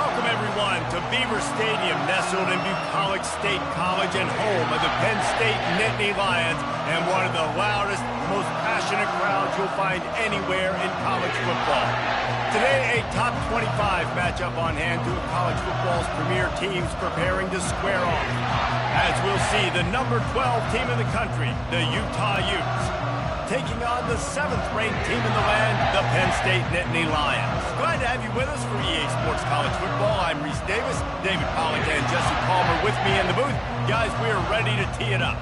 Welcome, everyone, to Beaver Stadium, nestled in Bucolic State College and home of the Penn State Nittany Lions, and one of the loudest, most passionate crowds you'll find anywhere in college football. Today, a top 25 matchup on hand, two of college football's premier teams preparing to square off. As we'll see, the number 12 team in the country, the Utah Utes, taking on the 7th-ranked team in the land, the Penn State Nittany Lions. Glad to have you with us for EA Sports College Football. I'm Reese Davis, David Pollack and Jesse Palmer with me in the booth. Guys, we are ready to tee it up.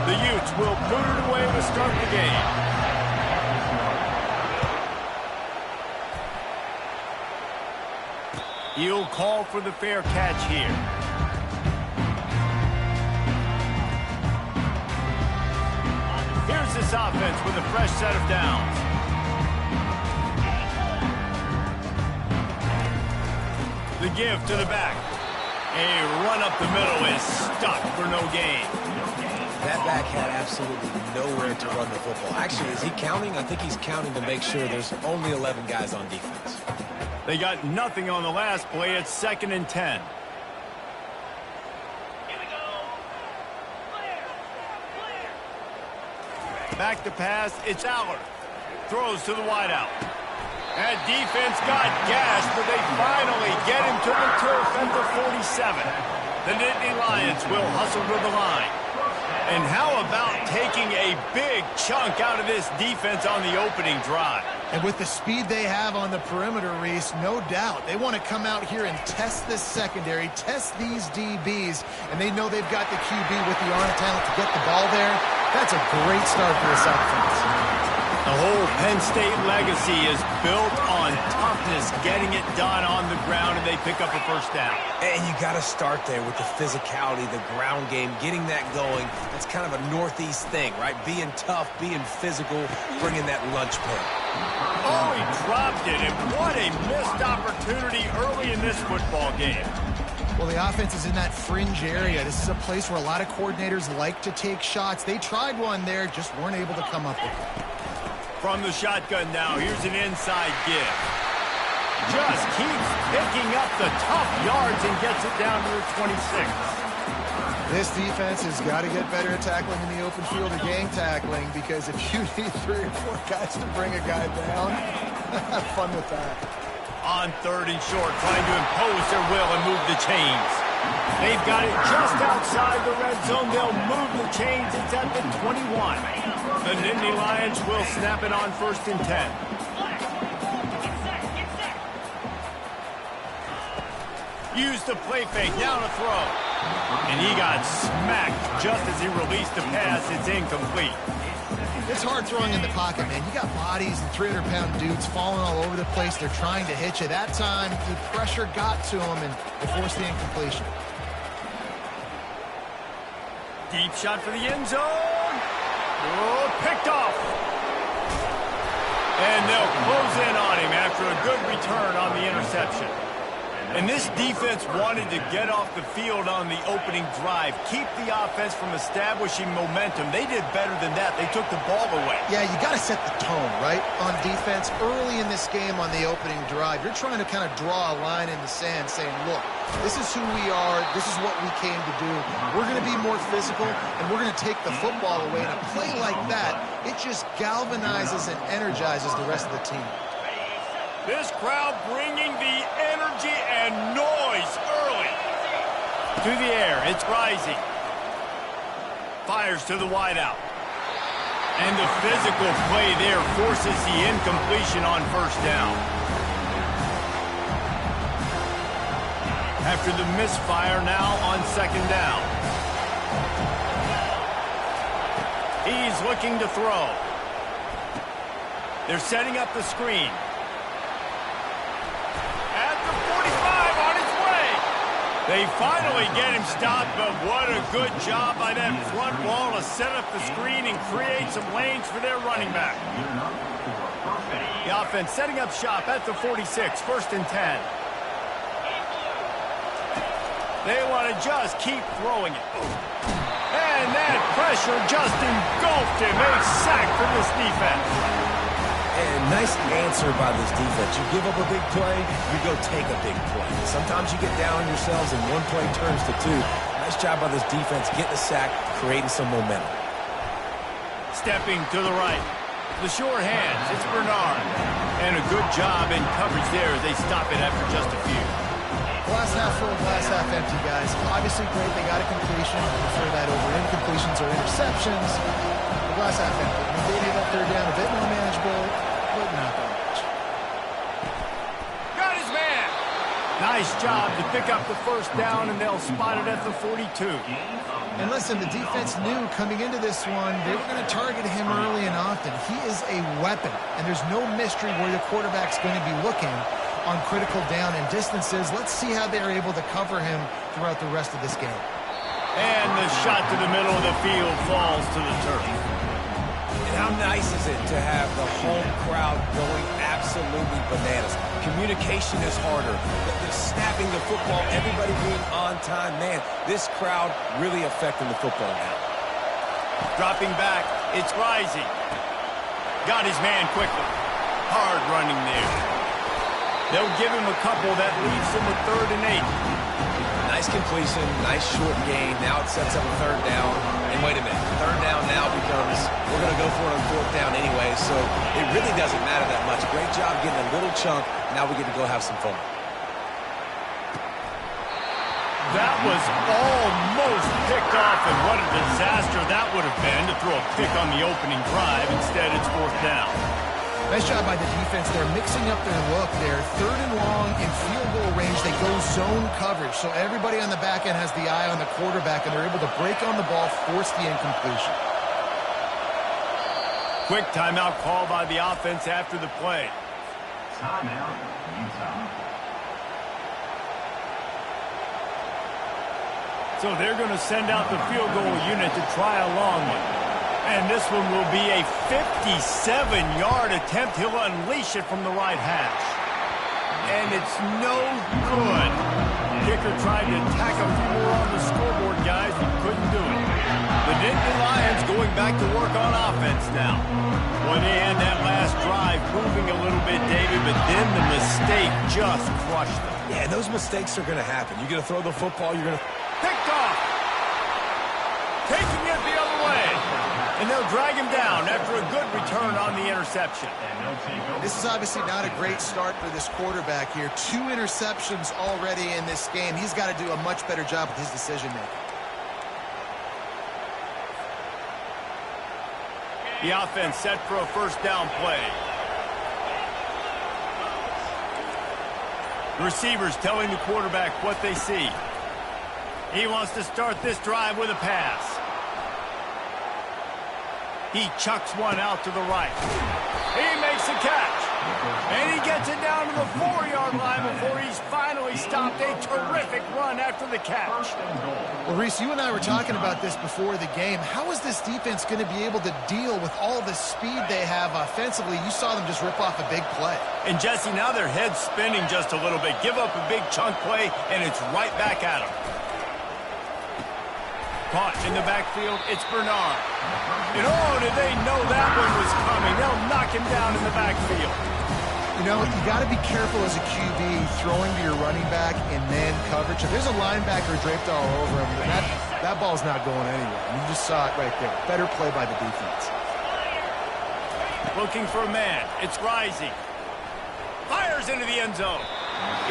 The Utes will boot it away to start the game. He'll call for the fair catch here. Here's this offense with a fresh set of downs. The give to the back. A run up the middle is stuck for no gain. That back had absolutely nowhere to run the football. Actually, is he counting? I think he's counting to make sure there's only 11 guys on defense. They got nothing on the last play. It's 2nd and 10. Here we go. Clear. Back to pass. It's Allard. Throws to the wideout. That defense got gashed, but they finally get him to the turf at the 47. The Nittany Lions will hustle to the line. And how about taking a big chunk out of this defense on the opening drive? And with the speed they have on the perimeter, Reese, no doubt, they want to come out here and test this secondary, test these DBs, and they know they've got the QB with the arm talent to get the ball there. That's a great start for this offense. The whole Penn State legacy is built on toughness, getting it done on the ground, and they pick up a first down. And you got to start there with the physicality, the ground game, getting that going. That's kind of a Northeast thing, right? Being tough, being physical, bringing that lunch pail. Oh, he dropped it, and what a missed opportunity early in this football game. Well, the offense is in that fringe area. This is a place where a lot of coordinators like to take shots. They tried one there, just weren't able to come up with it. From the shotgun now, here's an inside give. Just keeps picking up the tough yards and gets it down to the 26. This defense has got to get better at tackling in the open field or gang tackling, because if you need 3 or 4 guys to bring a guy down, have fun with that. On 3rd and short, trying to impose their will and move the chains. They've got it just outside the red zone. They'll move the chains. It's at the 21. The Nittany Lions will snap it on 1st and 10. Use the play fake, now to throw. And he got smacked just as he released the pass. It's incomplete. It's hard throwing in the pocket, man. You got bodies and 300-pound dudes falling all over the place. They're trying to hit you. That time, the pressure got to him, and they forced the incompletion. Deep shot for the end zone. Oh, picked off. And they'll close in on him after a good return on the interception. And this defense wanted to get off the field on the opening drive, keep the offense from establishing momentum. They did better than that. They took the ball away. Yeah, you got to set the tone, right, on defense. Early in this game on the opening drive, you're trying to kind of draw a line in the sand saying, look, this is who we are. This is what we came to do. We're going to be more physical, and we're going to take the football away. And a play like that, it just galvanizes and energizes the rest of the team. This crowd bringing the energy and noise early. To the air, it's rising. Fires to the wideout. And the physical play there forces the incompletion on 1st down. After the misfire, now on 2nd down. He's looking to throw. They're setting up the screen. They finally get him stopped, but what a good job by that front wall to set up the screen and create some lanes for their running back. The offense setting up shop at the 46, 1st and 10. They want to just keep throwing it. And that pressure just engulfed him. A sack for this defense. And nice answer by this defense. You give up a big play, you go take a big play. Sometimes you get down on yourselves and one play turns to two. Nice job by this defense getting a sack, creating some momentum. Stepping to the right. The sure hands. It's Bernard. And a good job in coverage there as they stop it after just a few. Glass half full, glass half empty, guys. Obviously great, they got a completion. I prefer that over incompletions or interceptions. The glass half empty. I mean, they made that third down a bit more manageable, but not that much. Got his man. Nice job to pick up the first down, and they'll spot it at the 42. And listen, the defense knew coming into this one, they were going to target him early and often. He is a weapon, and there's no mystery where the quarterback's going to be looking on critical down and distances. Let's see how they're able to cover him throughout the rest of this game. And the shot to the middle of the field falls to the turf. And how nice is it to have the home crowd going absolutely bananas? Communication is harder. The snapping the football, everybody being on time. Man, this crowd really affecting the football now. Dropping back, it's Rising. Got his man quickly. Hard running there. They'll give him a couple that leaves him with 3rd and 8. Nice completion, nice short gain. Now it sets up a 3rd down. And wait a minute, 3rd down now becomes, we're going to go for it on 4th down anyway, so it really doesn't matter that much. Great job getting a little chunk. Now we get to go have some fun. That was almost picked off, and what a disaster that would have been to throw a pick on the opening drive. Instead, it's 4th down. Nice job by the defense. They're mixing up their look. They're 3rd and long in field goal range. They go zone coverage, so everybody on the back end has the eye on the quarterback, and they're able to break on the ball, force the incompletion. Quick timeout call by the offense after the play. Timeout, Utah. So they're going to send out the field goal unit to try a long one. And this one will be a 57-yard attempt. He'll unleash it from the right hash. And it's no good. Kicker tried to tack a few more on the scoreboard, guys, but couldn't do it. The Nittany Lions going back to work on offense now. Well, they had that last drive moving a little bit, David, but then the mistake just crushed them. Yeah, those mistakes are going to happen. You're going to throw the football, you're going to... Picked off. Taking it the other way. And they'll drag him down after a good return on the interception. This is obviously not a great start for this quarterback here. 2 interceptions already in this game. He's got to do a much better job with his decision-making. The offense set for a 1st down play. The receivers telling the quarterback what they see. He wants to start this drive with a pass. He chucks one out to the right. He makes a catch. And he gets it down to the 4-yard line before he's finally stopped. A terrific run after the catch. Well, Reese, you and I were talking about this before the game. How is this defense going to be able to deal with all the speed they have offensively? You saw them just rip off a big play. And, Jesse, now their head's spinning just a little bit. Give up a big chunk play, and it's right back at them. Caught in the backfield, it's Bernard. And oh, did they know that one was coming? They'll knock him down in the backfield. You know, you got to be careful as a QB throwing to your running back in man coverage. If there's a linebacker draped all over him, that ball's not going anywhere. And you just saw it right there. Better play by the defense. Looking for a man. It's Rising. Fires into the end zone.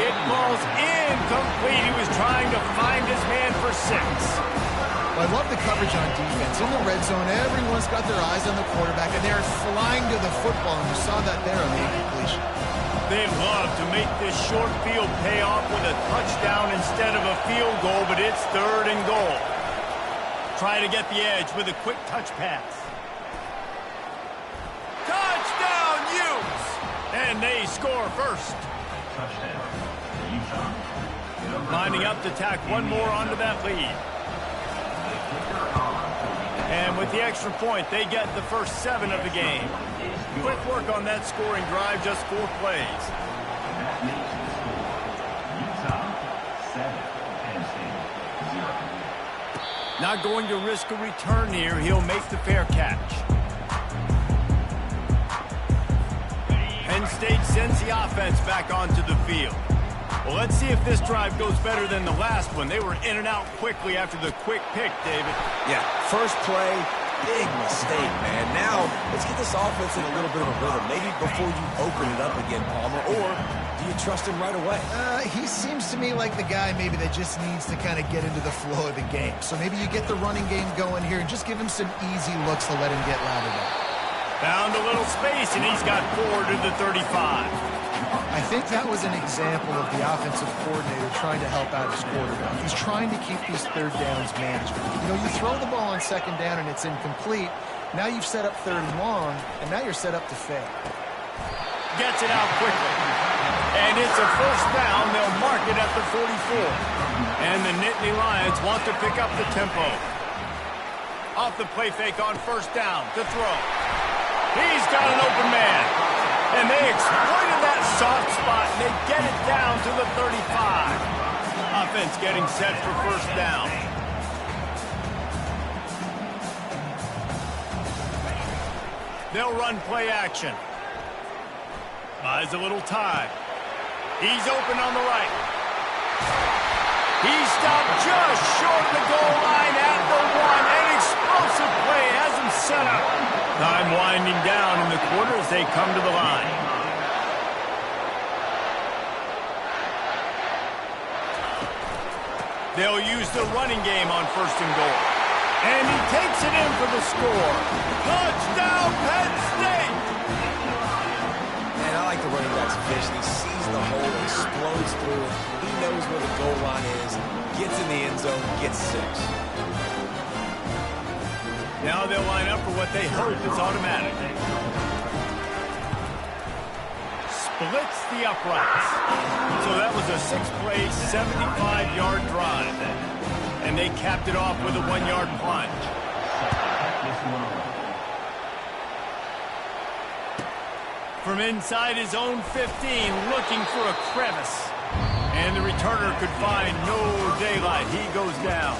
It falls incomplete. He was trying to find his man for 6. Well, I love the coverage on defense. In the red zone, everyone's got their eyes on the quarterback, and they're flying to the football, and you saw that there on the incompletion. They love to make this short field pay off with a touchdown instead of a field goal, but it's 3rd and goal. Try to get the edge with a quick touch pass. Touchdown, Utes! And they score first. Touchdown, Utah. Lining up to tack one more onto that lead. And with the extra point, they get the first 7 of the game. Quick work on that scoring drive, just 4 plays. That makes the score Utah 7, Penn State Not going to risk a return here. He'll make the fair catch. Penn State sends the offense back onto the field. Well, let's see if this drive goes better than the last one. They were in and out quickly after the quick pick, David. Yeah, first play, big mistake, man. Now, let's get this offense in a little bit of a rhythm. Maybe before you open it up again, Palmer, or do you trust him right away? He seems to me like the guy maybe that just needs to kind of get into the flow of the game. So maybe you get the running game going here and just give him some easy looks to let him get lathered up. Found a little space, and he's got 4 to the 35. I think that was an example of the offensive coordinator trying to help out his quarterback. He's trying to keep these third downs manageable. You know, you throw the ball on second down and it's incomplete. Now you've set up third and long, and now you're set up to fail. Gets it out quickly. And it's a first down. They'll mark it at the 44. And the Nittany Lions want to pick up the tempo. Off the play fake on first down to throw. He's got an open man. And they exploited that soft spot, and they get it down to the 35. Offense getting set for first down. They'll run play action. Buys a little time. He's open on the right. He's stopped just short of the goal line at the 1. An explosive play has him set up. Time winding down in the quarter as they come to the line. They'll use the running game on first and goal. And he takes it in for the score. Touchdown, Penn State! Man, I like the running back's vision. He sees the hole, explodes through it. He knows where the goal line is, gets in the end zone, gets 6. Now they'll line up for what they hope is automatic. Splits the uprights. So that was a 6-play, 75-yard drive. And they capped it off with a 1-yard plunge. From inside his own 15, looking for a crevice. And the returner could find no daylight. He goes down.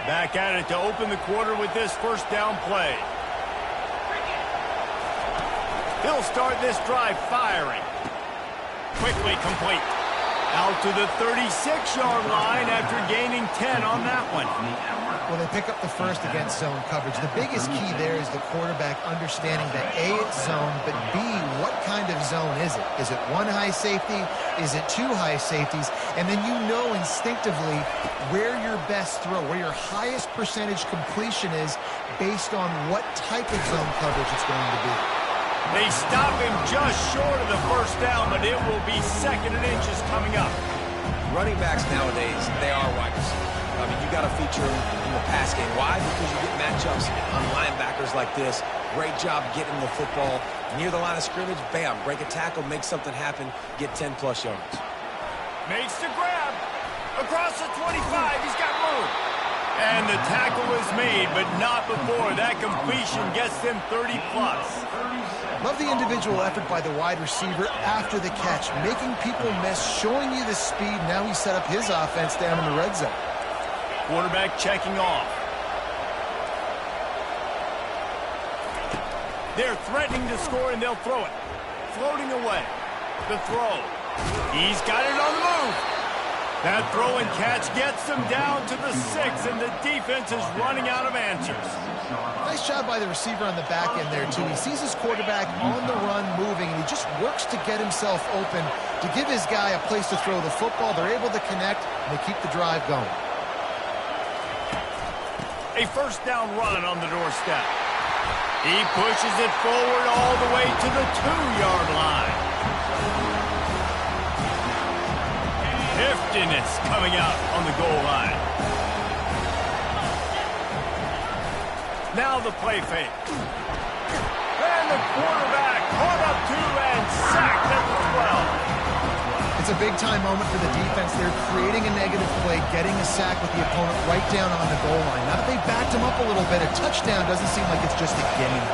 Back at it to open the quarter with this first down play. He'll start this drive firing. Quickly complete. Out to the 36-yard line after gaining 10 on that one. Well, they pick up the first against zone coverage. The biggest key there is the quarterback understanding that A, it's zone, but B, what kind of zone is it? Is it 1 high safety? Is it 2 high safeties? And then you know instinctively where your best throw, where your highest percentage completion is based on what type of zone coverage it's going to be. They stop him just short of the first down, but it will be 2nd and inches coming up. Running backs nowadays, they are wide receivers. I mean, you got to feature them in the pass game. Why? Because you get matchups on linebackers like this. Great job getting the football near the line of scrimmage. Bam, break a tackle, make something happen, get 10-plus yards. Makes the grab. Across the 25, he's got room. And the tackle is made, but not before. That completion gets them 30-plus. Love the individual effort by the wide receiver after the catch, making people miss, showing you the speed. Now he set up his offense down in the red zone. Quarterback checking off. They're threatening to score, and they'll throw it. Floating away. The throw. He's got it on the move. That throw and catch gets them down to the 6, and the defense is running out of answers. Nice job by the receiver on the back end there, too. He sees his quarterback on the run moving, and he just works to get himself open to give his guy a place to throw the football. They're able to connect, and they keep the drive going. A first down run on the doorstep. He pushes it forward all the way to the 2-yard line. Heftiness coming out on the goal line. Now the play fake. And the quarterback caught up to and sacked at the 12. It's It's a big-time moment for the defense. They're creating a negative play, getting a sack with the opponent right down on the goal line. Now that they backed him up a little bit, a touchdown doesn't seem like it's just a game.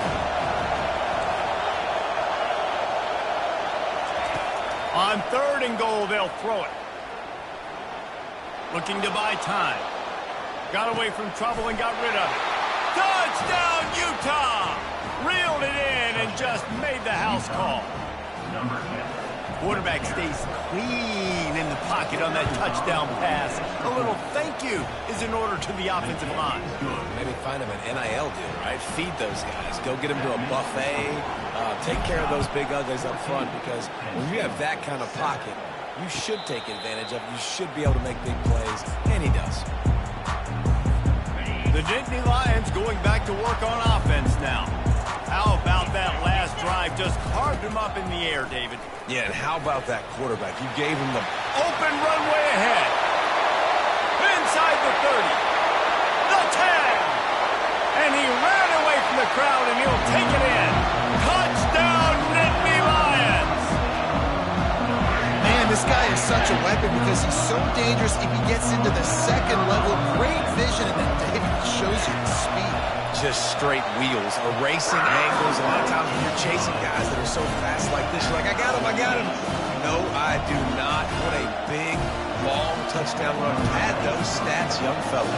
On 3rd and goal, they'll throw it. Looking to buy time. Got away from trouble and got rid of it. Touchdown, Utah! Reeled it in and just made the house call. Number 10. Quarterback stays clean in the pocket on that touchdown pass. A little thank you is in order to the offensive line. Maybe find him an NIL deal, right? Feed those guys. Go get them to a buffet. Take care of those big uglies up front, because when you have that kind of pocket, you should take advantage of it. You should be able to make big plays, and he does. The Nittany Lions going back to work on offense now. How about that last drive? Just carved him up in the air, David. Yeah, and how about that quarterback? You gave him the Open runway ahead. Inside the 30. The 10. And he ran away from the crowd, and he'll take it in. Touchdown, Nittany Lions. Man, this guy is such a weapon because he's so dangerous if he gets into the second level. Great vision, and then David shows you the speed. just straight wheels, erasing angles. A lot of times when you're chasing guys that are so fast like this, you're like, I got him, I got him. No, I do not. What a big, long touchdown run. Had those stats, young fella.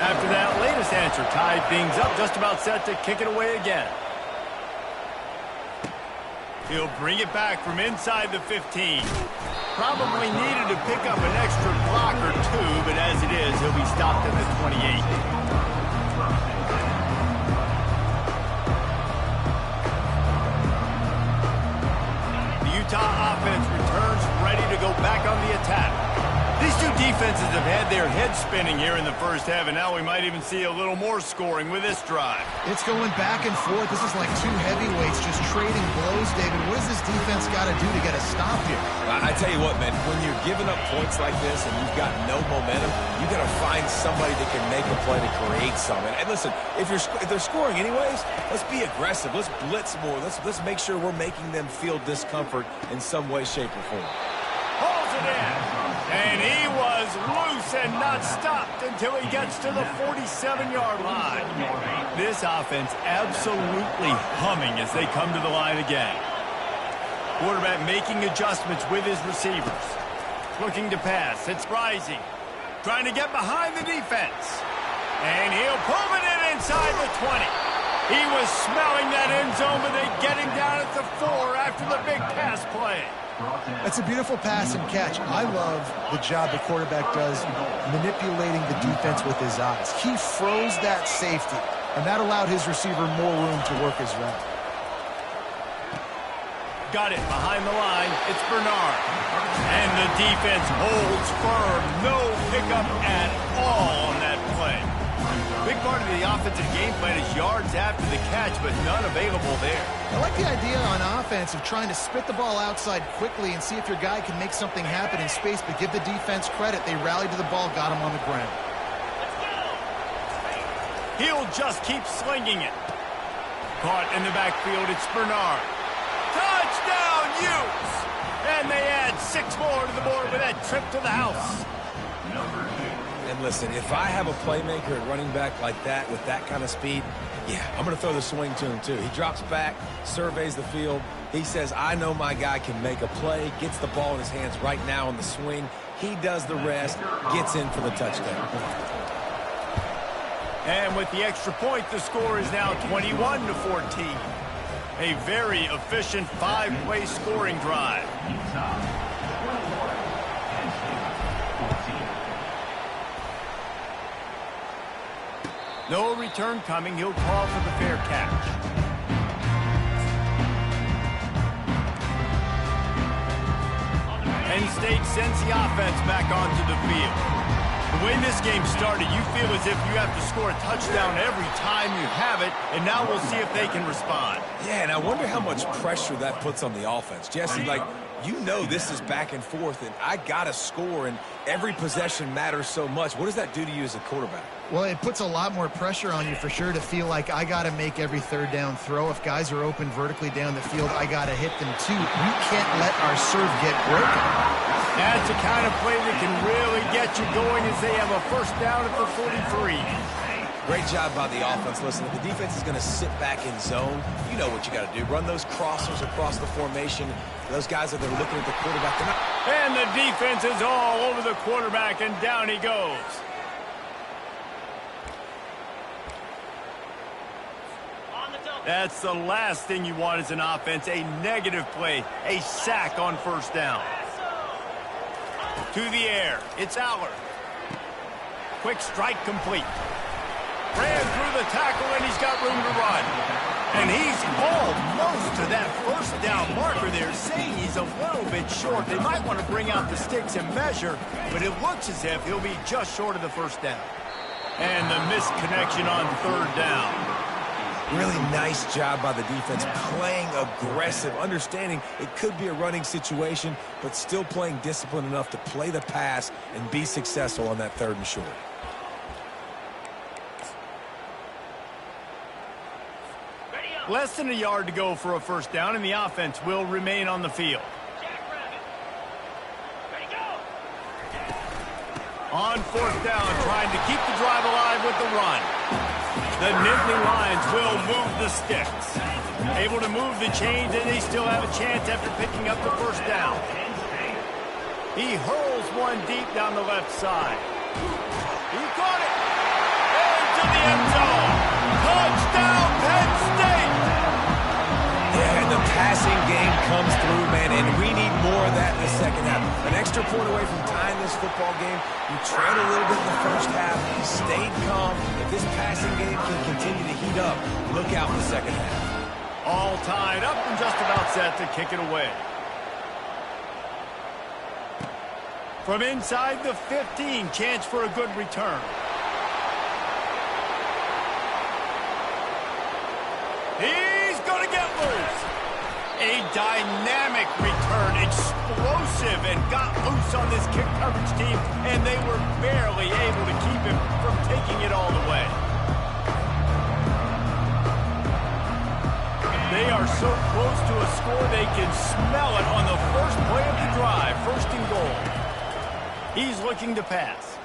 After that latest answer, tied things up, just about set to kick it away again. He'll bring it back from inside the 15. Probably needed to pick up an extra block or two, but as it is, he'll be stopped at the 28. Utah offense returns ready to go back on the attack. These two defenses have had their heads spinning here in the first half, and now we might even see a little more scoring with this drive. It's going back and forth. This is like two heavyweights just trading blows, David. What does this defense got to do to get a stop here? I tell you what, man, when you're giving up points like this and you've got no momentum, you got to find somebody that can make a play to create something. And listen, if they're scoring anyways, let's be aggressive. Let's blitz more. Let's make sure we're making them feel discomfort in some way, shape, or form. Pulls it in. And he was loose and not stopped until he gets to the 47-yard line. This offense absolutely humming as they come to the line again. Quarterback making adjustments with his receivers. Looking to pass. It's rising. Trying to get behind the defense. And he'll pull it in inside the 20. He was smelling that end zone, but they get him down at the 4 after the big pass play. That's a beautiful pass and catch. I love the job the quarterback does manipulating the defense with his eyes. He froze that safety, and that allowed his receiver more room to work his route. Got it behind the line. It's Bernard. And the defense holds firm. No pickup at all on that play. Big part of the offensive game plan is yards after the catch, but none available there. I like the idea on offense of trying to spit the ball outside quickly and see if your guy can make something happen in space, but give the defense credit. They rallied to the ball, got him on the ground. He'll just keep slinging it. Caught in the backfield, it's Bernard. Touchdown, Utes! And they add 6 more to the board with that trip to the house. And listen, if I have a playmaker at running back like that with that kind of speed, yeah, I'm going to throw the swing to him too. He drops back, surveys the field. He says, I know my guy can make a play, gets the ball in his hands right now on the swing. He does the rest, gets in for the touchdown. And with the extra point, the score is now 21-14. A very efficient 5-play scoring drive. No return coming. He'll call for the fair catch. Penn State sends the offense back onto the field. The way this game started, you feel as if you have to score a touchdown every time you have it, and now we'll see if they can respond. Yeah, and I wonder how much pressure that puts on the offense. Jesse, like, you know this is back and forth, and I got to score, and every possession matters so much. What does that do to you as a quarterback? Well, it puts a lot more pressure on you for sure to feel like I got to make every third down throw. If guys are open vertically down the field, I got to hit them too. We can't let our serve get broken. That's the kind of play that can really get you going as they have a first down at the 43. Great job by the offense. Listen, if the defense is going to sit back in zone, you know what you got to do. Run those crossers across the formation. Those guys that are looking at the quarterback. And the defense is all over the quarterback, and down he goes. That's the last thing you want as an offense, a negative play, a sack on first down. To the air, it's Aller. Quick strike complete. Ran through the tackle, and he's got room to run. And he's almost to that first down marker there, saying he's a little bit short. They might want to bring out the sticks and measure, but it looks as if he'll be just short of the first down. And the missed connection on third down. Really nice job by the defense, playing aggressive, understanding it could be a running situation, but still playing disciplined enough to play the pass and be successful on that third and short. Less than a yard to go for a first down, and the offense will remain on the field. On fourth down, trying to keep the drive alive with the run. The Nittany Lions will move the sticks. Able to move the chains, and they still have a chance after picking up the first down. He hurls one deep down the left side. He caught it. Into the end zone. Touchdown, Penn State. Yeah, and the passing game comes through, man, and we need more of that in the second half. An extra point away from tying this football game. You trailed a little bit in the first half. You stayed calm. If this passing game can continue to heat up, look out in the second half. All tied up and just about set to kick it away. From inside the 15, chance for a good return. He's going to get loose. A dynamic return, explosive, and got loose on this kick coverage team, and they were barely able to keep him from taking it all the way. They are so close to a score they can smell it on the first play of the drive, first and goal. He's looking to pass.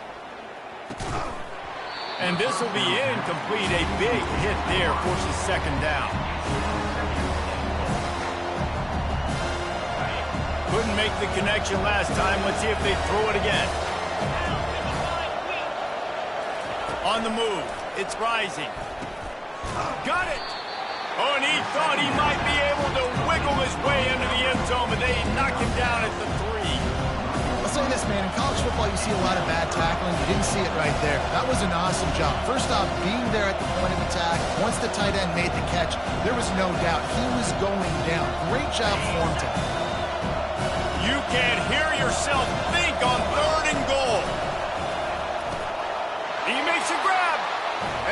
And this will be incomplete. A big hit there forces second down. Couldn't make the connection last time. Let's see if they throw it again. On the move. It's rising. Got it. Oh, and he thought he might be able to wiggle his way into the end zone, but they knock him down at the 3. I'll say this, man. In college football, you see a lot of bad tackling. You didn't see it right there. That was an awesome job. First off, being there at the point of attack. Once the tight end made the catch, there was no doubt he was going down. Great job form tackle. You can't hear yourself think on third and goal. He makes a grab,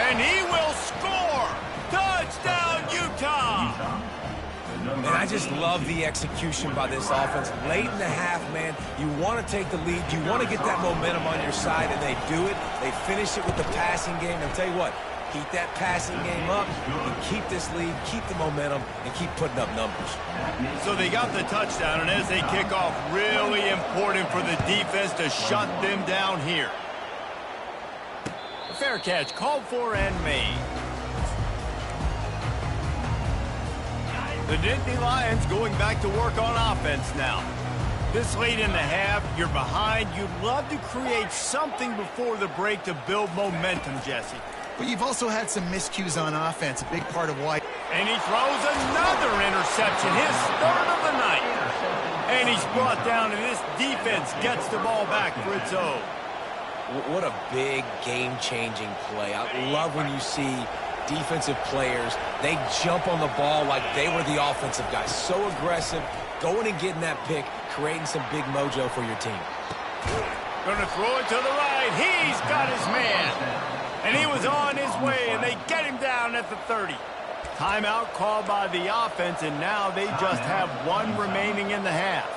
and he will score. Touchdown, Utah. And I just love the execution by this offense. Late in the half, man, you want to take the lead. You want to get that momentum on your side, and they do it. They finish it with the passing game. I'll tell you what, keep that passing game up, and keep this lead, keep the momentum, and keep putting up numbers. So they got the touchdown, and as they kick off, really important for the defense to shut them down here. A fair catch called for and made. The Nittany Lions going back to work on offense now. This late in the half, you're behind. You'd love to create something before the break to build momentum, Jesse. But you've also had some miscues on offense, a big part of why. And he throws another interception, his third of the night. And he's brought down, and this defense gets the ball back for its own. What a big game-changing play. I love when you see defensive players, they jump on the ball like they were the offensive guys. So aggressive, going and getting that pick, creating some big mojo for your team. Gonna throw it to the right. He's got his man. And he was on his way, and they get him down at the 30. Timeout called by the offense, and now they just have one remaining in the half.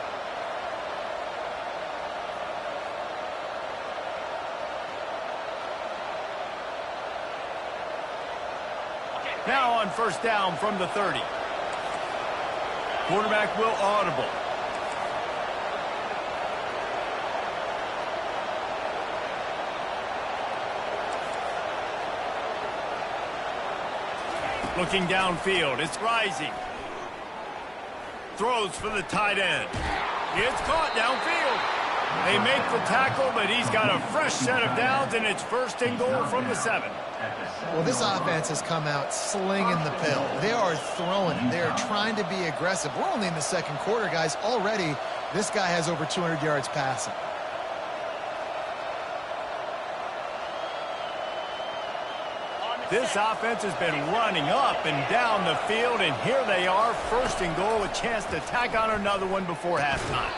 Now on first down from the 30. Quarterback will audible. Looking downfield, it's rising. Throws for the tight end. It's caught downfield. They make the tackle, but he's got a fresh set of downs, and it's 1st and goal from the 7. Well, this offense has come out slinging the pill. They are throwing it. They are trying to be aggressive. We're only in the 2nd quarter, guys. Already, this guy has over 200 yards passing. This offense has been running up and down the field, and here they are, 1st and goal, a chance to tack on another one before halftime.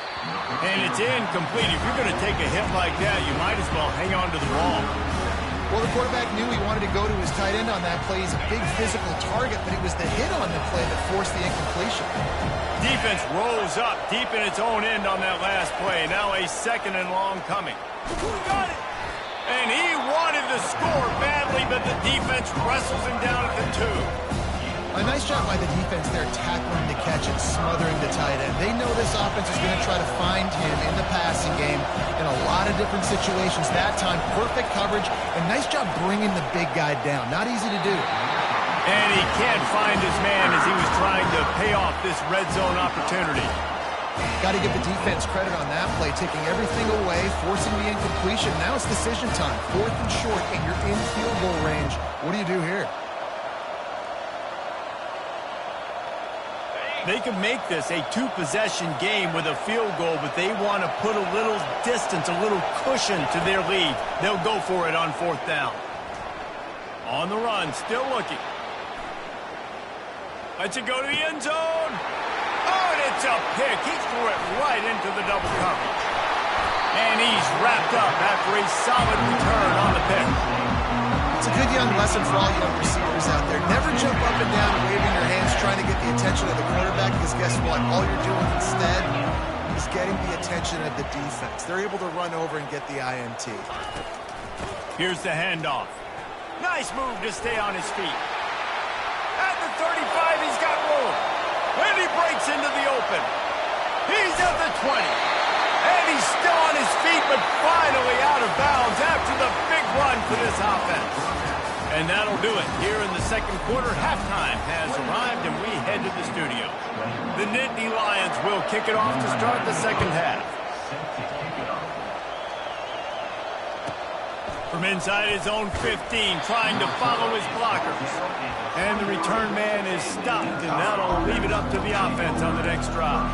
And it's incomplete. If you're going to take a hit like that, you might as well hang on to the ball. Well, the quarterback knew he wanted to go to his tight end on that play. He's a big physical target, but it was the hit on the play that forced the incompletion. Defense rolls up deep in its own end on that last play. Now a 2nd and long coming. Got it! And he wanted to score badly, but the defense wrestles him down at the 2. A nice job by the defense there, tackling the catch and smothering the tight end. They know this offense is going to try to find him in the passing game in a lot of different situations. That time, perfect coverage, and nice job bringing the big guy down. Not easy to do. And he can't find his man as he was trying to pay off this red zone opportunity. Got to give the defense credit on that play, taking everything away, forcing the incompletion. Now it's decision time. 4th and short, and you're in field goal range. What do you do here? They could make this a 2-possession game with a field goal, but they want to put a little distance, a little cushion to their lead. They'll go for it on 4th down. On the run, still looking. Lets it go to the end zone. Oh, and it's a pick. He threw it right into the double coverage. And he's wrapped up after a solid return on the pick. It's a good young lesson for all young receivers out there. Never jump up and down waving your hands trying to get the attention of the quarterback, because guess what? All you're doing instead is getting the attention of the defense. They're able to run over and get the INT. Here's the handoff. Nice move to stay on his feet. At the 35, he's got room. And he breaks into the open. He's at the 20. And he's still on his feet, but finally out of bounds after the big run for this offense. And that'll do it. Here in the 2nd quarter, halftime has arrived, and we head to the studio. The Nittany Lions will kick it off to start the 2nd half. From inside his own 15, trying to follow his blockers. And the return man is stopped, and that'll leave it up to the offense on the next drive.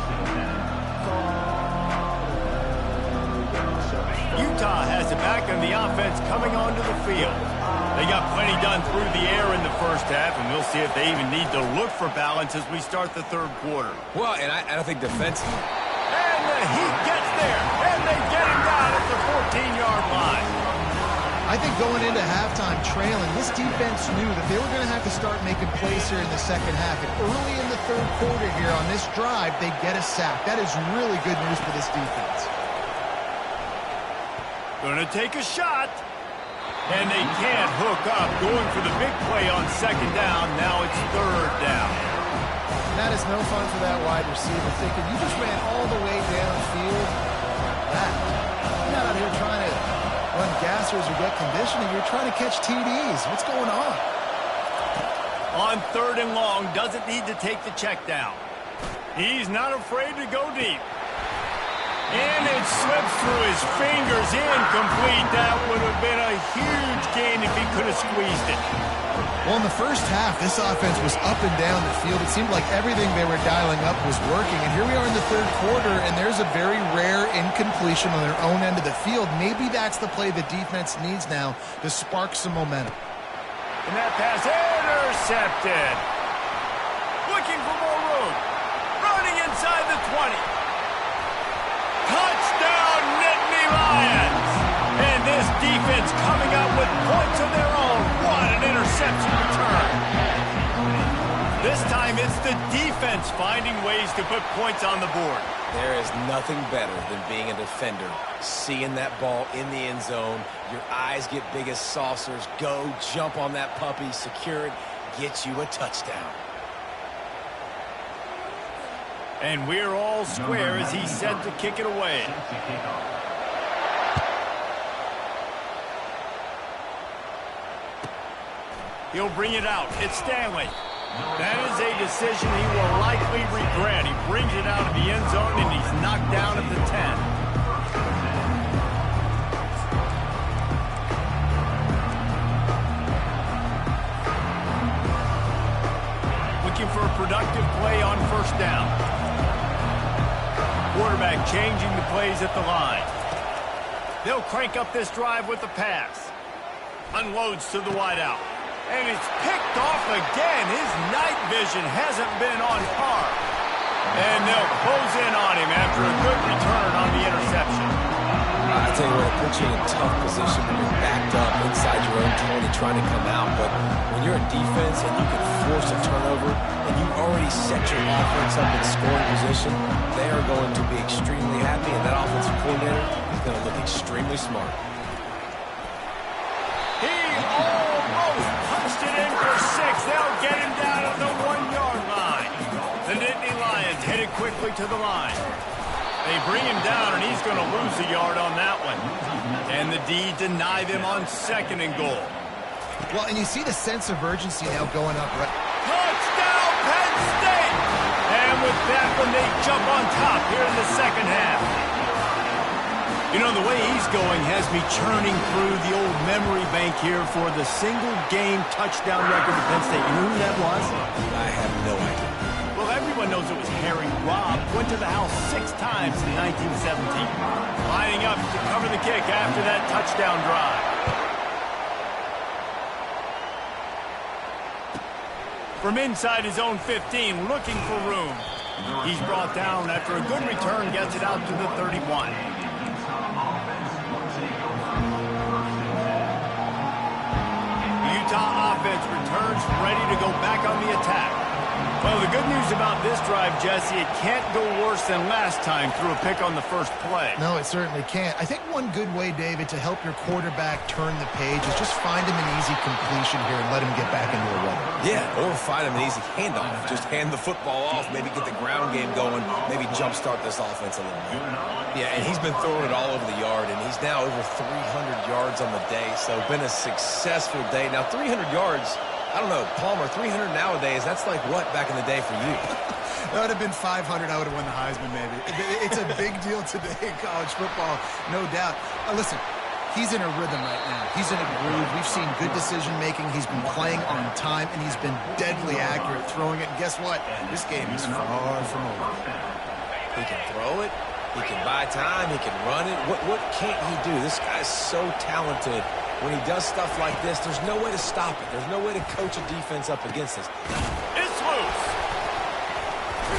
Utah has it back, and the offense coming onto the field. They got plenty done through the air in the 1st half, and we'll see if they even need to look for balance as we start the 3rd quarter. Well, and I don't think defensively. And the Heat gets there, and they get him down at the 14-yard line. I think going into halftime trailing, this defense knew that they were going to have to start making plays here in the 2nd half. And early in the 3rd quarter here on this drive, they get a sack. That is really good news for this defense. Going to take a shot. And they can't hook up. Going for the big play on 2nd down. Now it's 3rd down. That is no fun for that wide receiver, thinking you just ran all the way downfield. You're not out here trying to run gassers or get conditioning. You're trying to catch TDs. What's going on? On 3rd and long, doesn't need to take the check down. He's not afraid to go deep. And it slips through his fingers, incomplete. That would have been a huge gain if he could have squeezed it. Well, in the 1st half, this offense was up and down the field. It seemed like everything they were dialing up was working. And here we are in the 3rd quarter, and there's a very rare incompletion on their own end of the field. Maybe that's the play the defense needs now to spark some momentum. And that pass intercepted. Looking for more room. Running inside the 20. Touchdown, Nittany Lions! And this defense coming up with points of their own. What an interception return. This time it's the defense finding ways to put points on the board. There is nothing better than being a defender. Seeing that ball in the end zone, your eyes get big as saucers. Go, jump on that puppy, secure it, get you a touchdown. And we're all square as he's set to kick it away. He'll bring it out. It's Stanley. That is a decision he will likely regret. He brings it out of the end zone, and he's knocked down at the 10. Looking for a productive play on first down. Quarterback changing the plays at the line. They'll crank up this drive with the pass. Unloads to the wideout. And it's picked off again. His night vision hasn't been on par. And they'll close in on him after a good return on the interception. I tell you what, it puts you in a tough position when you're backed up inside your own 20 trying to come out. But when you're in defense and you can force a turnover and you already set your offense up in scoring position, they are going to be extremely happy, and that offensive coordinator is going to look extremely smart. He almost punched it in for 6. They'll get him down at the 1-yard line. The Nittany Lions headed quickly to the line. They bring him down, and he's going to lose a yard on that one. And the D deny them on 2nd and goal. Well, and you see the sense of urgency now going up. Right? Touchdown, Penn State! And with that one, they jump on top here in the second half. You know, the way he's going has me churning through the old memory bank here for the single-game touchdown record of Penn State. You know who that was? I have no idea. Well, everyone knows it was Harry Robb. Went to the house 6 times in 1917. Lining up to cover the kick after that touchdown drive. From inside his own 15, looking for room. He's brought down after a good return, gets it out to the 31. Utah offense returns, ready to go back on the attack. Well, the good news about this drive, Jesse, it can't go worse than last time through a pick on the first play. No, it certainly can't. I think one good way, David, to help your quarterback turn the page is just find him an easy completion here and let him get back into a rhythm. Yeah, or find him an easy handoff. Just hand the football off, maybe get the ground game going, maybe jumpstart this offense a little bit. Yeah, and he's been throwing it all over the yard, and he's now over 300 yards on the day, so been a successful day. Now, 300 yards, I don't know, Palmer, 300 nowadays, that's like what back in the day for you? That would have been 500. I would have won the Heisman, maybe. It's a big deal today in college football, no doubt. Listen, he's in a rhythm right now. He's in a groove. We've seen good decision-making. He's been playing on time, and he's been deadly accurate throwing it. And guess what? This game is far from over. He can throw it. He can buy time. He can run it. What can't he do? This guy's so talented. When he does stuff like this, there's no way to stop it. There's no way to coach a defense up against this. It's loose.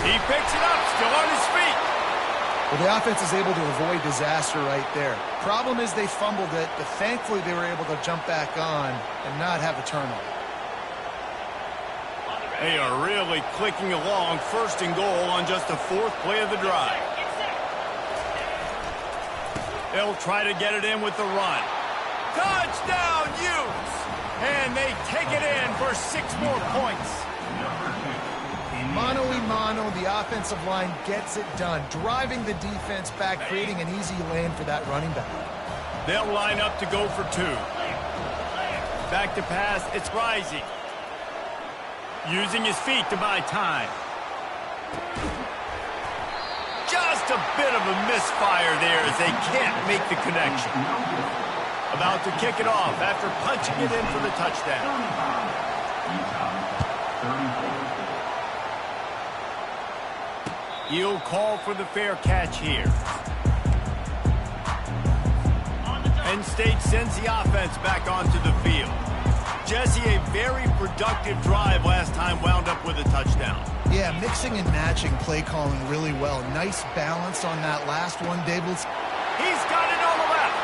He picks it up, still on his feet. Well, the offense is able to avoid disaster right there. Problem is they fumbled it, but thankfully they were able to jump back on and not have a turnover. They are really clicking along, 1st and goal on just the 4th play of the drive. They'll try to get it in with the run. Touchdown, Utes! And they take it in for 6 more points. Mano-a-mano, the offensive line gets it done, driving the defense back, creating an easy lane for that running back. They'll line up to go for 2. Back to pass, it's Rising. Using his feet to buy time. Just a bit of a misfire there as they can't make the connection. About to kick it off after punching it in for the touchdown. He'll call for the fair catch here. Penn State sends the offense back onto the field. Jesse, a very productive drive last time, wound up with a touchdown. Yeah, mixing and matching play calling really well. Nice balance on that last one, David. He's got it on the left.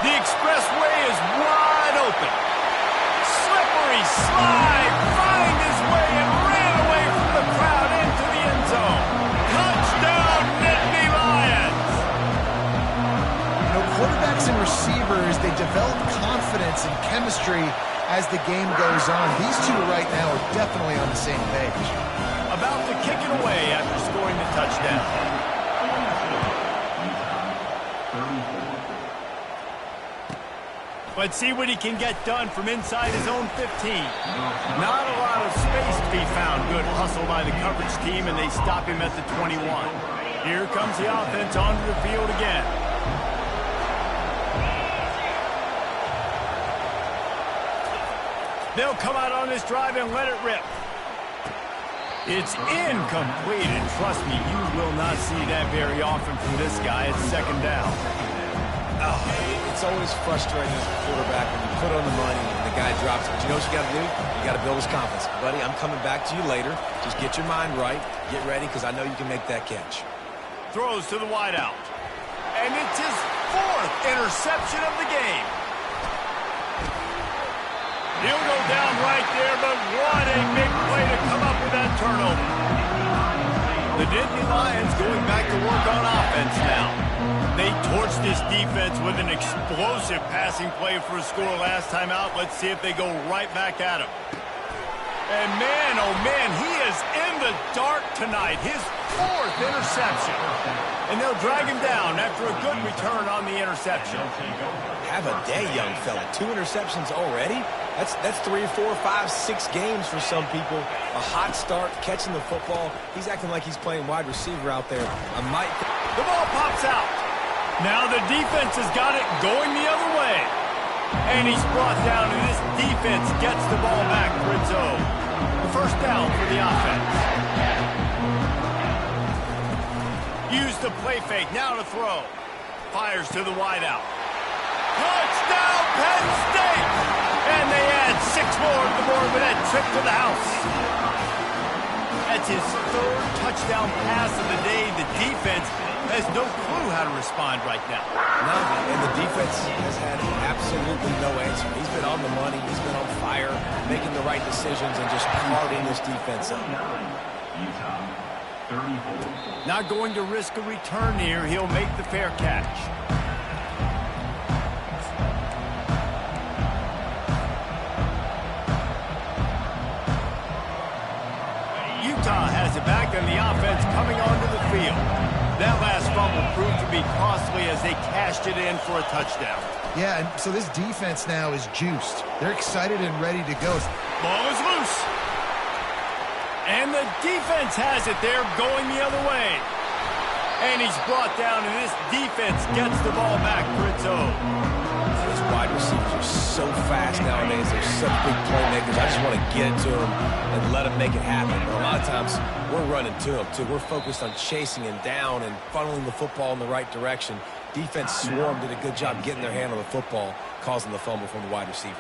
The expressway is wide open. Slippery slide, find his way and ran away from the crowd into the end zone. Touchdown, Nittany Lions! You know, quarterbacks and receivers, they develop confidence and chemistry as the game goes on. These two right now are definitely on the same page. About to kick it away after scoring the touchdown. Let's see what he can get done from inside his own 15. Not a lot of space to be found. Good hustle by the coverage team, and they stop him at the 21. Here comes the offense onto the field again. They'll come out on this drive and let it rip. It's incomplete, and trust me, you will not see that very often from this guy. It's second down. Oh, it's always frustrating as a quarterback when you put on the money and the guy drops it. But you know what you got to do? You got to build his confidence. Buddy, I'm coming back to you later. Just get your mind right. Get ready, because I know you can make that catch. Throws to the wideout. And it's his 4th interception of the game. He'll go down right there, but what a big play to come up with that turnover. The Nittany Lions going back to work on offense now. They torched this defense with an explosive passing play for a score last time out. Let's see if they go right back at him. And man, oh man, he is in the dark tonight. His 4th interception. And they'll drag him down after a good return on the interception. Have a day, young fella. 2 interceptions already? That's 3, 4, 5, 6 games for some people. A hot start, catching the football. He's acting like he's playing wide receiver out there. The ball pops out. Now the defense has got it going the other way. And he's brought down, and this defense gets the ball back for its own. The first down for the offense. Use the play fake, now to throw. Fires to the wideout. Touchdown, Penn State! And they add 6 more to the board with that trip to the house. That's his 3rd touchdown pass of the day. The defense has no clue how to respond right now. No, and the defense has had absolutely no answer. He's been on the money. He's been on fire, making the right decisions, and just carving this defense up. Utah, 34. Not going to risk a return here. He'll make the fair catch. Utah has it back, and the offense coming onto the field. That last fumble proved to be costly as they cashed it in for a touchdown. Yeah, and so this defense now is juiced. They're excited and ready to go. Ball is loose. And the defense has it. They're going the other way. And he's brought down, and this defense gets the ball back for its own. These wide receivers are so fast nowadays. They're such big playmakers. I just want to get it to them and let them make it happen. But a lot of times, we're running to them, too. We're focused on chasing him down and funneling the football in the right direction. Defense swarm did a good job getting their hand on the football, causing the fumble from the wide receiver.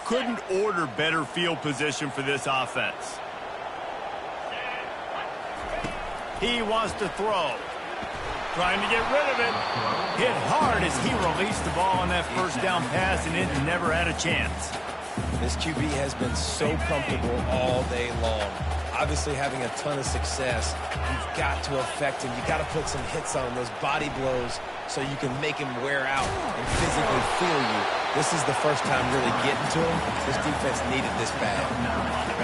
Couldn't order better field position for this offense. He wants to throw. Trying to get rid of it. Hit hard as he released the ball on that first down pass, and it never had a chance. This QB has been so comfortable all day long. Obviously having a ton of success. You've got to affect him. You've got to put some hits on him, those body blows, so you can make him wear out and physically feel you. This is the first time really getting to him. This defense needed this bad.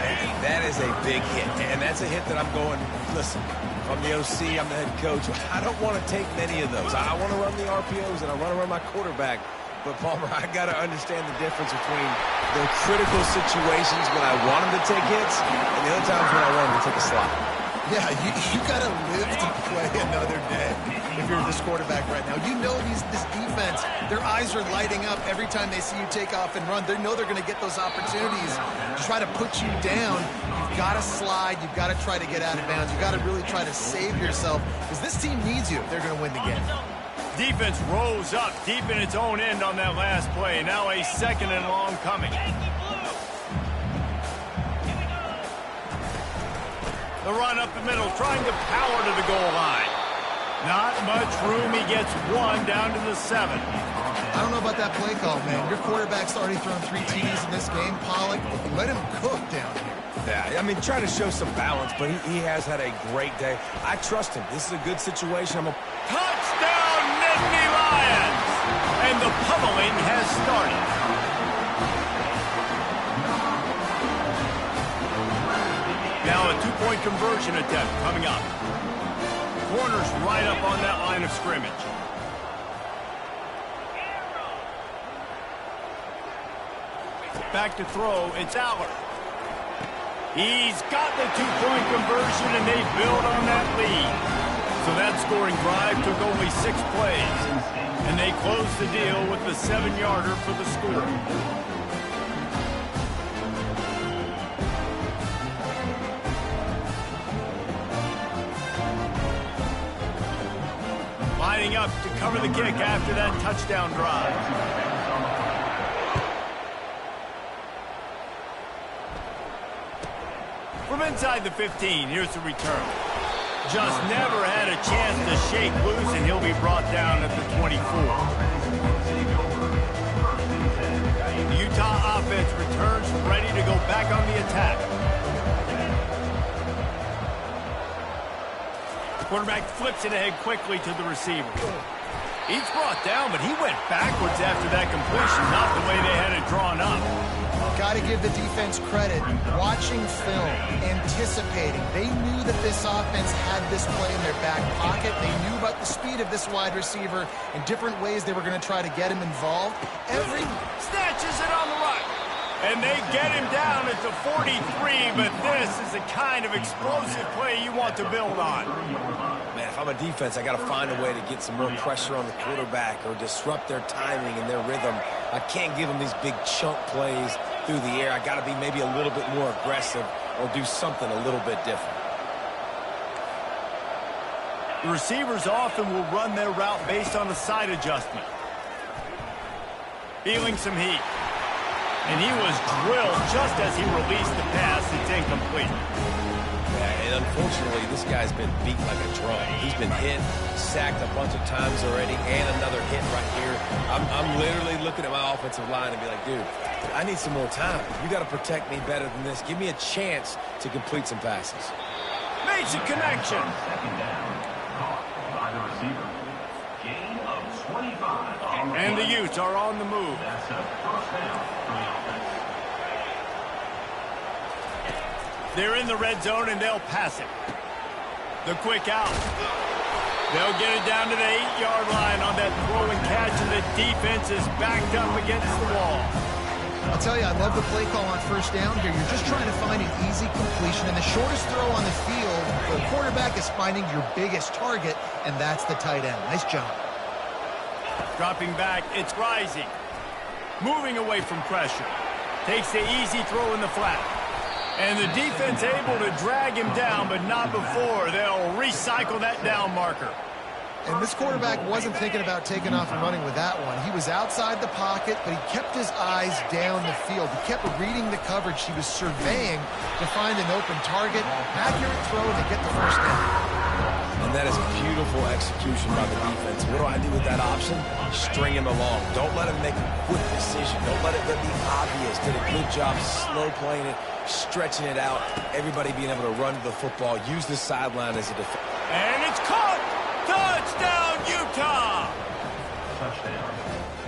And that is a big hit. And that's a hit that I'm going, listen, I'm the OC, I'm the head coach. I don't want to take many of those. I want to run the RPOs, and I want to run my quarterback. But, Palmer, I got to understand the difference between the critical situations when I want him to take hits and the other times when I want him to take a slot. Yeah, you got to live to play another day if you're this quarterback right now. You know this defense, their eyes are lighting up every time they see you take off and run. They know they're going to get those opportunities to try to put you down. You've got to slide. You've got to try to get out of bounds. You've got to really try to save yourself because this team needs you if they're going to win the game. Defense rose up deep in its own end on that last play. Now a second and long coming. The run up the middle, trying to power to the goal line. Not much room. He gets one down to the 7. I don't know about that play call, man. Your quarterback's already thrown 3 TDs in this game. Pollock, let him cook down here. Yeah, I mean, try to show some balance, but he has had a great day. I trust him. This is a good situation. Touchdown, Nittany Lions! And the pummeling has started. two-point conversion attempt coming up. Corner's right up on that line of scrimmage. Back to throw, it's Aller. He's got the two-point conversion, and they build on that lead. So that scoring drive took only 6 plays, and they closed the deal with the 7-yarder for the score. Lining up to cover the kick after that touchdown drive. From inside the 15, here's the return. Just never had a chance to shake loose, and he'll be brought down at the 24. The Utah offense returns ready to go back on the attack. The quarterback flips it ahead quickly to the receiver. He's brought down, but he went backwards after that completion, not the way they had it drawn up. Got to give the defense credit. Watching film, anticipating. They knew that this offense had this play in their back pocket. They knew about the speed of this wide receiver and different ways they were going to try to get him involved. Snatches it on the right. And they get him down at the 43, but this is the kind of explosive play you want to build on. Man, if I'm a defense, I got to find a way to get some more pressure on the quarterback or disrupt their timing and their rhythm. I can't give them these big chunk plays through the air. I got to be maybe a little bit more aggressive or do something a little bit different. The receivers often will run their route based on a side adjustment. Feeling some heat. And he was drilled just as he released the pass. It's incomplete. Yeah, and unfortunately, this guy's been beat like a drum. He's been hit, sacked a bunch of times already, and another hit right here. I'm literally looking at my offensive line and be like, dude, I need some more time. You got to protect me better than this. Give me a chance to complete some passes. Makes a connection. Second down. Caught by the receiver. Gain of 25. And the Utes are on the move. That's a first down for the offense. They're in the red zone, and they'll pass it. The quick out. They'll get it down to the 8-yard line on that throw and catch, and the defense is backed up against the wall. I'll tell you, I love the play call on first down here. You're just trying to find an easy completion, and the shortest throw on the field, the quarterback is finding your biggest target, and that's the tight end. Nice job. Dropping back, it's Rising. Moving away from pressure. Takes the easy throw in the flat. And the defense able to drag him down, but not before. They'll recycle that down marker. And this quarterback wasn't thinking about taking off and running with that one. He was outside the pocket, but he kept his eyes down the field. He kept reading the coverage. He was surveying to find an open target. Accurate throw to get the first down. And that is beautiful execution by the defense. What do I do with that option? String him along. Don't let him make a quick decision. Don't let it be obvious. Did a good job slow playing it, stretching it out, everybody being able to run to the football, use the sideline as a defense. And it's caught! Touchdown, Utah! Touchdown,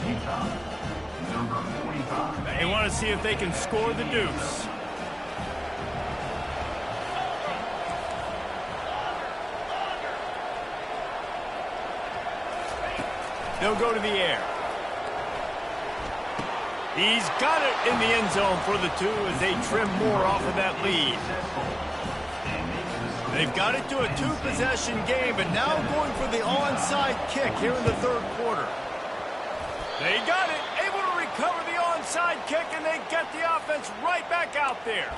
Utah. Number 45. They want to see if they can score the deuce. They'll go to the air. He's got it in the end zone for the 2 as they trim more off of that lead. They've got it to a 2-possession game, but now going for the onside kick here in the 3rd quarter. They got it, able to recover the onside kick, and they get the offense right back out there.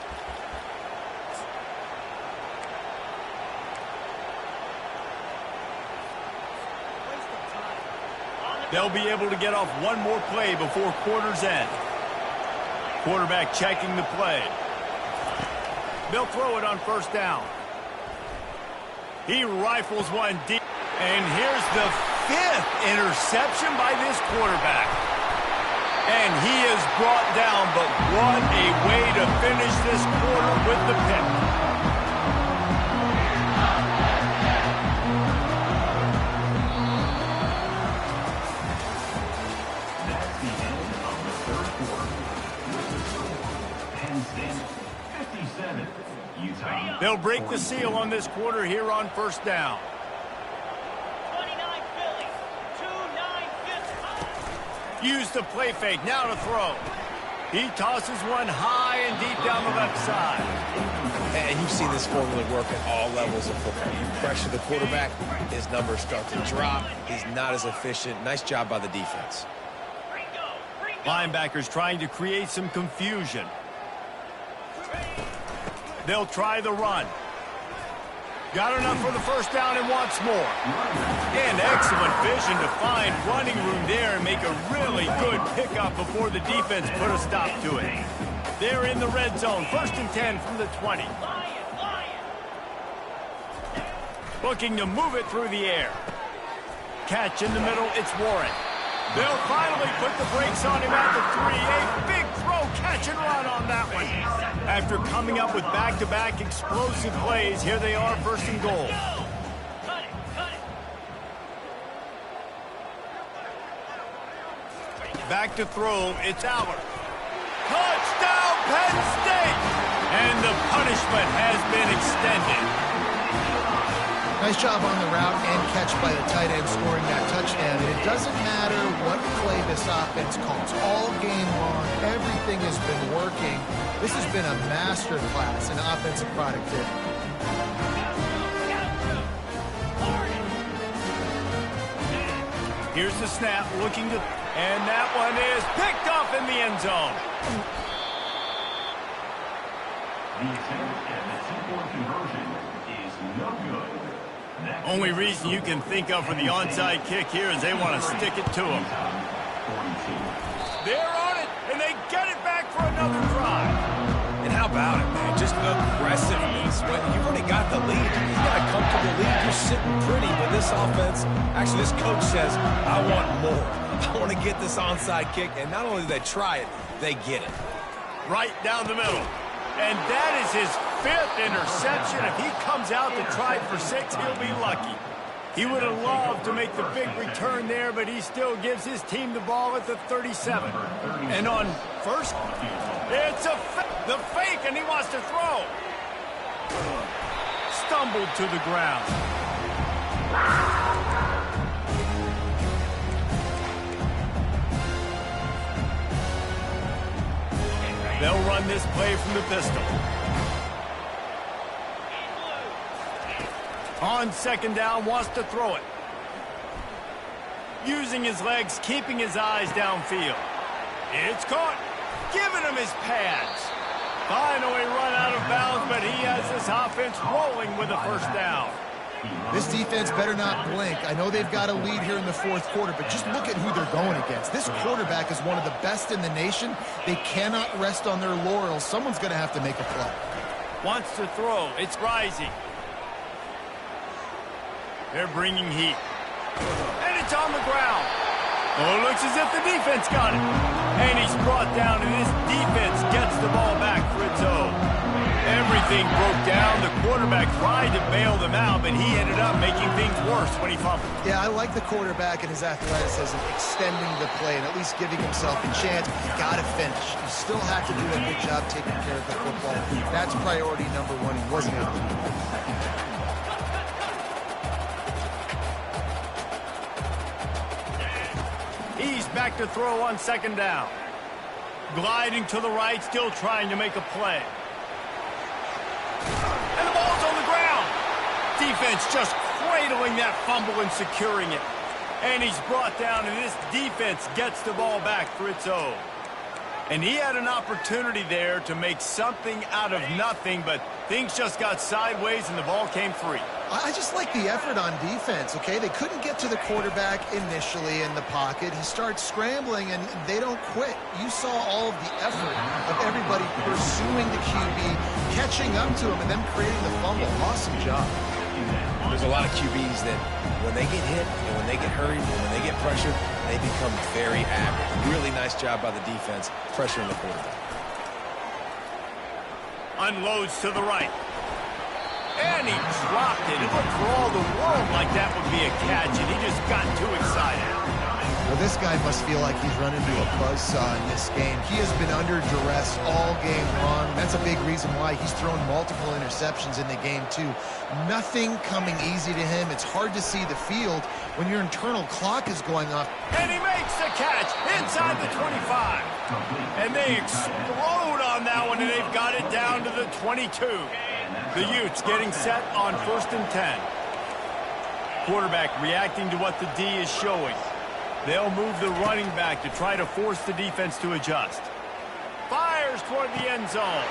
They'll be able to get off one more play before quarter's end. Quarterback checking the play. They'll throw it on first down. He rifles one deep. And here's the 5th interception by this quarterback. And he is brought down, but what a way to finish this quarter with the pick. Utah They'll break the seal on this quarter here on first down. 29 Philly, 2-9 Use the play fake, now to throw. He tosses one high and deep down the left side. And you've seen this formula work at all levels of football. You pressure the quarterback, his numbers start to drop. He's not as efficient. Nice job by the defense. Linebackers trying to create some confusion. They'll try the run. Got enough for the first down and wants more. And excellent vision to find running room there and make a really good pickup before the defense put a stop to it. They're in the red zone, 1st and 10 from the 20. Looking to move it through the air. Catch in the middle, it's Warren. They'll finally put the brakes on him at the 3. A big throw, catch and run on that one. After coming up with back-to-back explosive plays, here they are, 1st and goal. Back to throw, it's Aller. Touchdown, Penn State! And the punishment has been extended. Nice job on the route and catch by the tight end scoring that touchdown. And it doesn't matter what play this offense calls. All game long, everything has been working. This has been a master class in offensive productivity. Here's the snap, looking to... And that one is picked off in the end zone. The attempt at the two-point conversion is no good. Only reason you can think of for the onside kick here is they want to stick it to him. They're on it, and they get it back for another drive. And how about it, man? Just aggressiveness. When you've already got the lead, you got a comfortable lead. You're sitting pretty, but this offense, actually this coach says, I want more. I want to get this onside kick, and not only do they try it, they get it. Right down the middle. And that is his 5th interception. If he comes out to try for 6, he'll be lucky. He would have loved to make the big return there, but he still gives his team the ball at the 37. And on first, it's the fake, and he wants to throw. Stumbled to the ground. They'll run this play from the pistol. On 2nd down, wants to throw it. Using his legs, keeping his eyes downfield. It's caught. Giving him his pads. Finally run out of bounds, but he has this offense rolling with a first down. This defense better not blink. I know they've got a lead here in the 4th quarter, but just look at who they're going against. This quarterback is one of the best in the nation. They cannot rest on their laurels. Someone's going to have to make a play. Wants to throw. It's rising. They're bringing heat. And it's on the ground. Oh, it looks as if the defense got it. And he's brought down, and this defense gets the ball back for its own. Everything broke down. The quarterback tried to bail them out, but he ended up making things worse when he fumbled. Yeah, I like the quarterback and his athleticism, extending the play and at least giving himself a chance. But you got to finish. You still have to do a good job taking care of the football. That's priority number 1. He wasn't out. He's back to throw on 2nd down. Gliding to the right, still trying to make a play. And the ball's on the ground. Defense just cradling that fumble and securing it. And he's brought down, and this defense gets the ball back for its own. And he had an opportunity there to make something out of nothing, but things just got sideways and the ball came free. I just like the effort on defense, okay? They couldn't get to the quarterback initially in the pocket. He starts scrambling, and they don't quit. You saw all of the effort of everybody pursuing the QB, catching up to him, and then creating the fumble. Awesome job. There's a lot of QBs that when they get hit and when they get hurried and when they get pressured, they become very average. Really nice job by the defense, pressuring the quarterback. Unloads to the right. And he dropped it. It looked for all the world like that would be a catch, and he just got too excited. Well, this guy must feel like he's run into a buzzsaw in this game. He has been under duress all game long. That's a big reason why he's thrown multiple interceptions in the game, too. Nothing coming easy to him. It's hard to see the field when your internal clock is going off. And he makes the catch inside the 25. And they explode on that one, and they've got it down to the 22. The Utes getting set on 1st and 10. Quarterback reacting to what the D is showing. They'll move the running back to try to force the defense to adjust. Fires toward the end zone.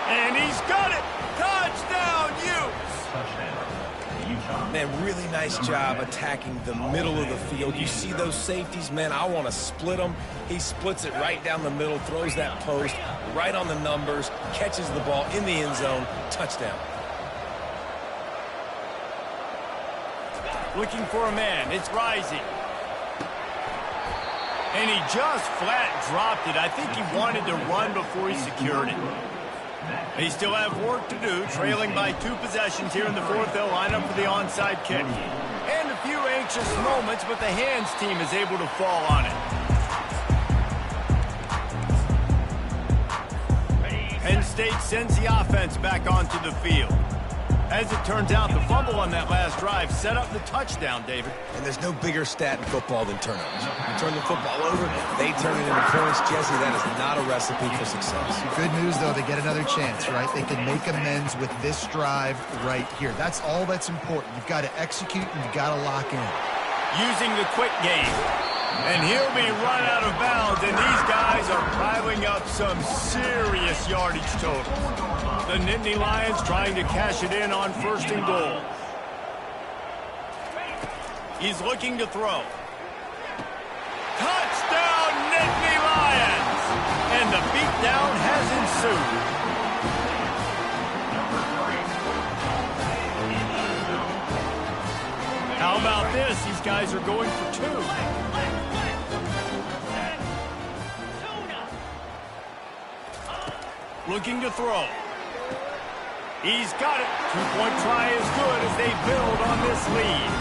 And he's got it. Touchdown, Utes. Man, really nice job attacking the middle of the field. You see those safeties, man, I want to split them. He splits it right down the middle, throws that post right on the numbers, catches the ball in the end zone, touchdown. Looking for a man. It's Rising. And he just flat dropped it. I think he wanted to run before he secured it. They still have work to do, trailing by 2 possessions here in the 4th. They'll line up for the onside kick. And a few anxious moments, but the hands team is able to fall on it. Penn State sends the offense back onto the field. As it turns out, the fumble on that last drive set up the touchdown, David. And there's no bigger stat in football than turnovers. You turn the football over, they turn it into points. Jesse, that is not a recipe for success. Good news, though, they get another chance, right? They can make amends with this drive right here. That's all that's important. You've got to execute and you've got to lock in. Using the quick game. And he'll be run out of bounds, and these guys are piling up some serious yardage total. The Nittany Lions trying to cash it in on 1st and goal. He's looking to throw. Touchdown, Nittany Lions! And the beatdown has ensued. How about this? These guys are going for 2. Looking to throw. He's got it. 2-point try is good as they build on this lead.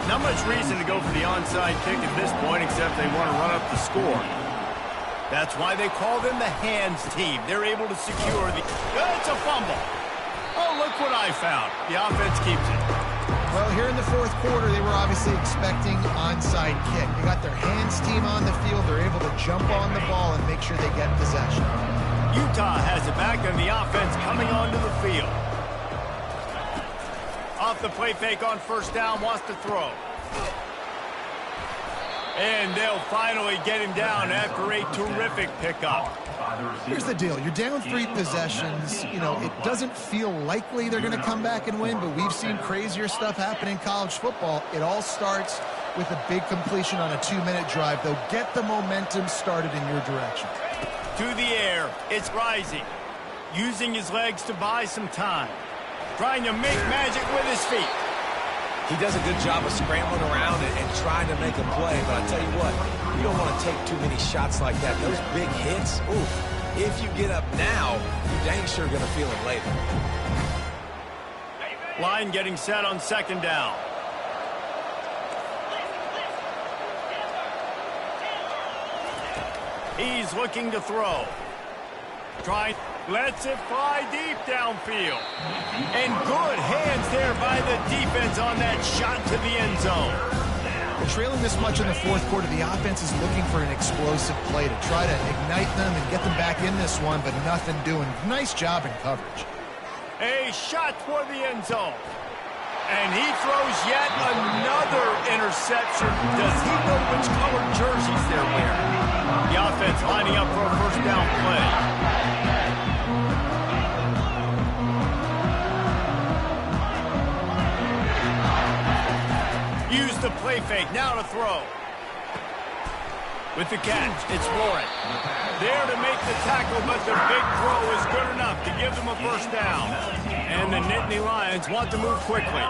Not much reason to go for the onside kick at this point, except they want to run up the score. That's why they call them the hands team. They're able to secure the... It's a fumble. Oh, look what I found. The offense keeps it. Well, here in the 4th quarter, they were obviously expecting onside kick. They got their hands team on the field. They're able to jump on the ball and make sure they get possession. Utah has it back, and the offense coming onto the field. Off the play fake on 1st down, wants to throw. And they'll finally get him down after a terrific pickup. Here's the deal. You're down 3 possessions. You know, it doesn't feel likely they're going to come back and win, but we've seen crazier stuff happen in college football. It all starts with a big completion on a 2-minute drive. They'll get the momentum started in your direction. To the air, it's Rising. Using his legs to buy some time. Trying to make magic with his feet. He does a good job of scrambling around and trying to make a play, but I tell you what, you don't want to take too many shots like that. Those big hits, ooh, if you get up now, you're dang sure going to feel it later. Line getting set on 2nd down. He's looking to throw. Lets it fly deep downfield. And good hands there by the defense on that shot to the end zone. Trailing this much in the 4th quarter, the offense is looking for an explosive play to try to ignite them and get them back in this one, but nothing doing. Nice job in coverage. A shot toward the end zone. And he throws yet another interception. Does he know which colored jerseys they're wearing? The offense lining up for a 1st down play. Use the play fake, now to throw. With the catch, it's Warren. There to make the tackle, but the big throw is good enough to give them a 1st down. And the Nittany Lions want to move quickly.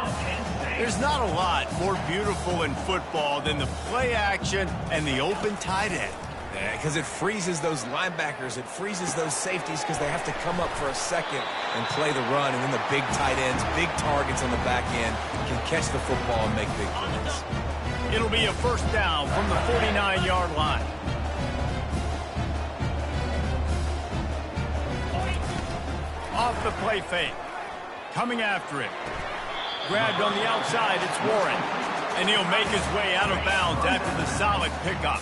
There's not a lot more beautiful in football than the play action and the open tight end. Yeah, because it freezes those linebackers. It freezes those safeties because they have to come up for a second and play the run. And then the big tight ends, big targets on the back end can catch the football and make big plays. It'll be a first down from the 49-yard line. Off the play fake. Coming after it. Grabbed on the outside, it's Warren. And he'll make his way out of bounds after the solid pickup.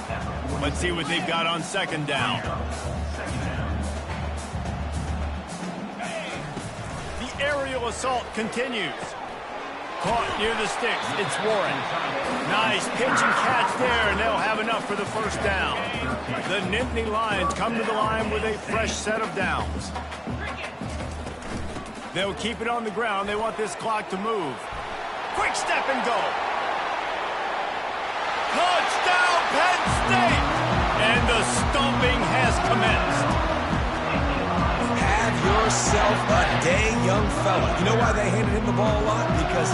Let's see what they've got on second down. The aerial assault continues. Caught near the sticks, it's Warren. Nice pitch and catch there, and they'll have enough for the first down. The Nittany Lions come to the line with a fresh set of downs. They'll keep it on the ground. They want this clock to move. Quick step and go. Touchdown, Penn State! And the stomping has commenced. Have yourself a day, young fella. You know why they handed him the ball a lot? Because